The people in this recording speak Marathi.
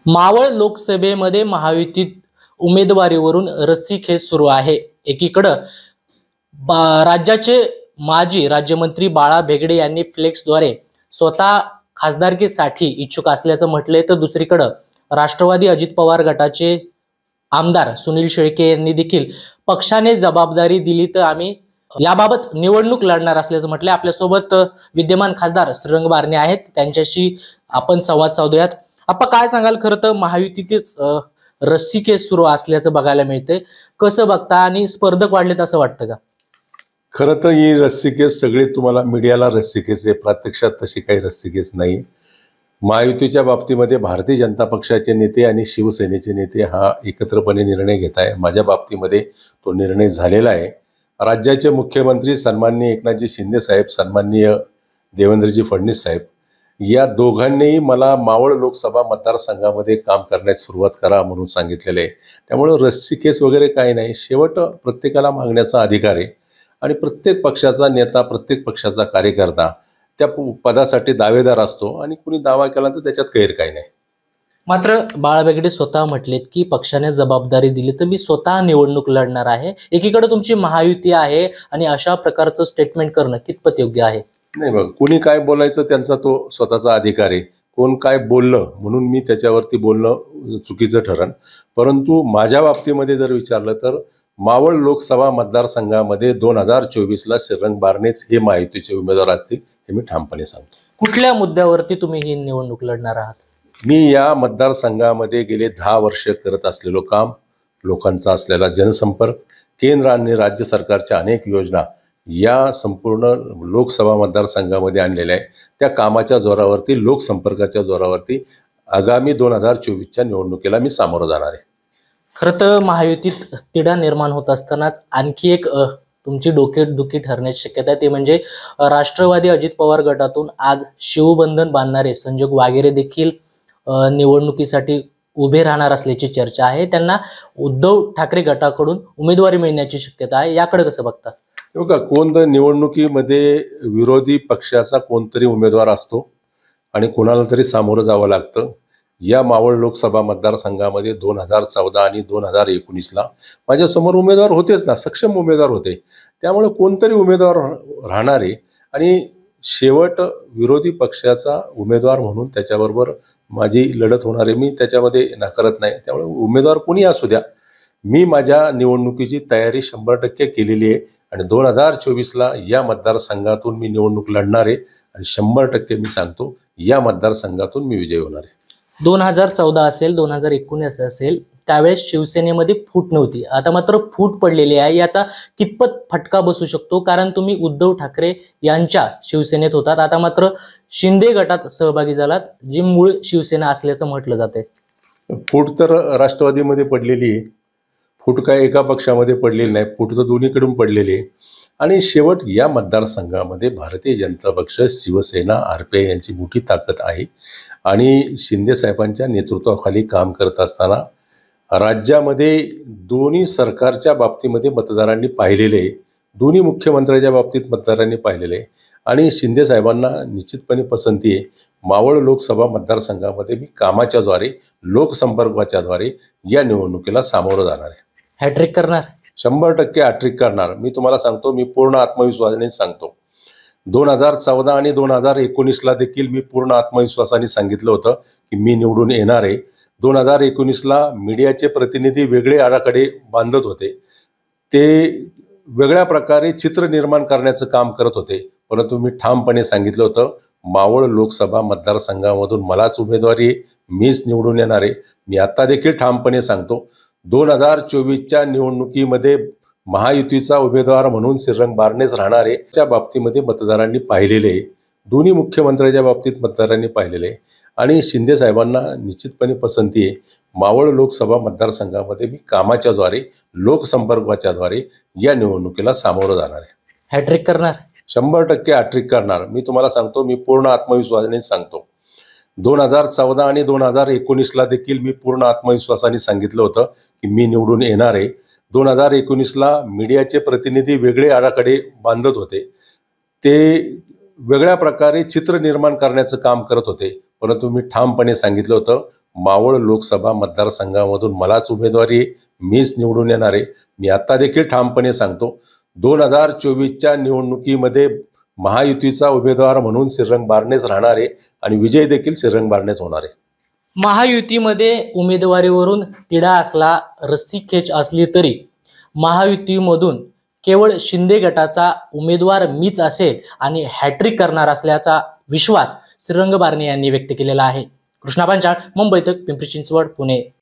मावळ लोकसभेमध्ये महायुतीत उमेदवारीवरून रस्सीखेच सुरू आहे। एकीकडे राज्याचे माजी राज्यमंत्री बाळा भेगडे यांनी फ्लेक्सद्वारे स्वतः खासदारकीसाठी इच्छुक असल्याचं म्हटलंय, तर दुसरीकडे राष्ट्रवादी अजित पवार गटाचे आमदार सुनील शेळके यांनी देखील पक्षाने जबाबदारी दिली तर आम्ही याबाबत निवडणूक लढणार असल्याचं म्हटलंय। आपल्यासोबत विद्यमान खासदार श्रीरंग बारणे आहेत, त्यांच्याशी आपण संवाद साधूयात। आपण काय सांगाल, खरं तर महायुतीतच रस्सीखेच सुरू असल्याचं बघायला मिळतंय, कसं बघता आणि स्पर्धक वाढलेत असं वाटतं का? खरं तर ही रस्सीखेच सगळी तुम्हाला मीडियाला रस्सीखेच आहे, प्रत्यक्षात तशी काही रस्सीखेच नाही। महायुतीच्या बाबतीमध्ये भारतीय जनता पक्षाचे नेते आणि शिवसेनेचे नेते हा एकत्रपणे निर्णय घेत आहे। माझ्या बाबतीमध्ये तो निर्णय झालेला आहे। राज्याचे मुख्यमंत्री सन्माननीय एकनाथजी शिंदे साहेब, सन्माननीय देवेंद्रजी फडणवीस साहेब या दोघांनीही मला मावळ लोकसभा मतदारसंघामध्ये काम करण्यास सुरुवात करा म्हणून सांगितलेले आहे। त्यामुळे रस्सीखेच वगैरे काही नाही। शेवट प्रत्येकाला मागण्याचा अधिकार आहे आणि प्रत्येक पक्षाचा नेता, प्रत्येक पक्षाचा कार्यकर्ता त्या पदासाठी दावेदार असतो आणि कुणी दावा केला तर त्याच्यात गैर काही नाही। मात्र बाळा भेगडे स्वतः म्हटलेत की पक्षाने जबाबदारी दिली तर मी स्वतः निवडणूक लढणार आहे। एकीकडे तुमची महायुती आहे आणि अशा प्रकारचं स्टेटमेंट करणं कितपत योग्य आहे? नाही, बघ, कुणी काय बोलायचं त्यांचा तो स्वतःचा अधिकार आहे। कोण काय बोललं म्हणून मी त्याच्यावरती बोलणं चुकीचं ठरण। परंतु माझ्या बाबतीमध्ये जर विचारलं तर मावळ लोकसभा मतदारसंघामध्ये 2024ला श्रीरंग बारणेच हे महायुतीचे उमेदवार असतील हे मी ठामपणे सांगतो। कुठल्या मुद्द्यावरती तुम्ही ही निवडणूक लढणार आहात? मी या मतदारसंघामध्ये गेले 10 वर्ष करत असलेलो काम, लोकांचा असलेला जनसंपर्क, केंद्र आणि राज्य सरकारच्या अनेक योजना या संपूर्ण लोकसभा मतदारसंघामध्ये आणलेल्या आहे। त्या कामाच्या जोरावरती, लोकसंपर्काच्या जोरावरती आगामी 2024च्या निवडणुकीला मी सामोरं जाणार आहे। खरं तर महायुतीत तिढा निर्माण होत असतानाच आणखी एक तुमची डोकेदुखी ठरण्याची शक्यता आहे, ते म्हणजे राष्ट्रवादी अजित पवार गटातून आज शिवबंधन बांधणारे संजय वागेरे देखील निवडणुकीसाठी उभे राहणार असल्याची चर्चा आहे। त्यांना उद्धव ठाकरे गटाकडून उमेदवारी मिळण्याची शक्यता आहे, याकडे कसं बघता? बघा, कोणत्या निवडणुकीमध्ये विरोधी पक्षाचा कोणतरी उमेदवार असतो आणि कोणाला तरी सामोरं जावं लागतं। या मावळ लोकसभा मतदारसंघामध्ये 2014 आणि 2019ला माझ्यासमोर उमेदवार होतेच ना, सक्षम उमेदवार होते। त्यामुळे कोणतरी उमेदवार राहणार आहे आणि शेवट विरोधी पक्षाचा उमेदवार म्हणून त्याच्याबरोबर माझी लढत होणार आहे। मी त्याच्यामध्ये नाकारत नाही। त्यामुळे उमेदवार कोणी असू द्या, मी माझ्या निवडणुकीची तयारी 100% केलेली आहे आणि 2024ला या मतदारसंघातून मी निवडणूक लढणार आहे आणि 100% मी सांगतो या मतदारसंघातून मी विजयी होणार आहे। 2014 असेल, 2019 असेल, त्यावेळेस शिवसेनेमध्ये फूट नव्हती, आता मात्र फूट पडलेली आहे। याचा कितपत फटका बसू शकतो? कारण तुम्ही उद्धव ठाकरे यांच्या शिवसेनेत होतात, आता मात्र शिंदे गटात सहभागी झालात, जी मूळ शिवसेना असल्याचं म्हटलं जाते। फूट तर राष्ट्रवादीमध्ये पडलेली आहे, फूट काय एका पक्षामध्ये पडलेली नाही, फूट तर दोन्हीकडून पडलेली आहे। आणि शेवट या मतदारसंघामध्ये भारतीय जनता पक्ष, शिवसेना, RPI यांची मोठी ताकद आहे आणि शिंदे साहेबांच्या नेतृत्वाखाली काम करत असताना राज्यामध्ये दोन्ही सरकारच्या बाबतीमध्ये मतदारांनी पाहिलेले आहे, दोन्ही मुख्यमंत्र्यांच्या बाबतीत मतदारांनी पाहिलेले आहे आणि शिंदे साहेबांना निश्चितपणे पसंती आहे। मावळ लोकसभा मतदारसंघामध्ये मी कामाच्या द्वारे, लोकसंपर्काच्या द्वारे या निवडणुकीला सामोरं जाणार आहे। हॅट्रिक करणार? 100% हॅट्रिक करणार। मी तुम्हाला सांगतो, मी पूर्ण आत्मविश्वासाने सांगतो। 2014 आणि 2019ला देखील मी पूर्ण आत्मविश्वासाने सांगितलं होतं की मी निवडून येणार आहे। 2019ला मीडियाचे प्रतिनिधी वेगळे आराखडे बांधत होते, ते वेगळ्या प्रकारे चित्र निर्माण करण्याचं काम करत होते, परंतु मी ठामपणे सांगितलं होतं मावळ लोकसभा मतदारसंघामधून मलाच उमेदवारी आहे, मीच निवडून येणार आहे। मी आता देखील ठामपणे सांगतो 2024च्या निवडणुकीमध्ये महायुतीचा उमेदवार म्हणून श्रीरंग बारणेच राहणार आहे। त्या बाबतीमध्ये मतदारांनी पाहिलेले आहे, दोन्ही मुख्यमंत्र्यांच्या बाबतीत मतदारांनी पाहिलेले आहे आणि शिंदे साहेबांना निश्चितपणे पसंती आहे। मावळ लोकसभा मतदारसंघामध्ये मी कामाच्या द्वारे, लोकसंपर्काच्या द्वारे या निवडणुकीला सामोरं जाणार आहे। हॅट्रिक करणार? 100% हॅट्रिक करणार। मी तुम्हाला सांगतो, मी पूर्ण आत्मविश्वासाने सांगतो। 2014 आणि 2019ला देखील मी पूर्ण आत्मविश्वासाने सांगितलं होतं की मी निवडून येणार आहे। 2019ला मीडियाचे प्रतिनिधी वेगळे आराखडे बांधत होते, ते वेगळ्या प्रकारे चित्र निर्माण करण्याचं काम करत होते. परंतु मी ठामपणे सांगितलं होतं, मावळ लोकसभा मतदारसंघामधून मलाच उमेदवारी आहे, मीच निवडून येणार आहे. मी आत्ता देखील ठामपणे सांगतो, 2024च्या निवडणुकीमध्ये महायुतीचा उमेदवार म्हणून श्रीरंग बारणेच राहणार आहे आणि विजय देखील श्रीरंग बारणेच होणार आहे. महायुतीमध्ये उमेदवारीवरून तिढा असला, रस्सीखेच असली तरी महायुतीमधून केवळ शिंदे गटाचा उमेदवार मीच असेल आणि हॅट्रिक करणार असल्याचा विश्वास श्रीरंग बारणे यांनी व्यक्त केलेला आहे. कृष्णा पांचाळ, मुंबई तक, पिंपरी चिंचवड, पुणे.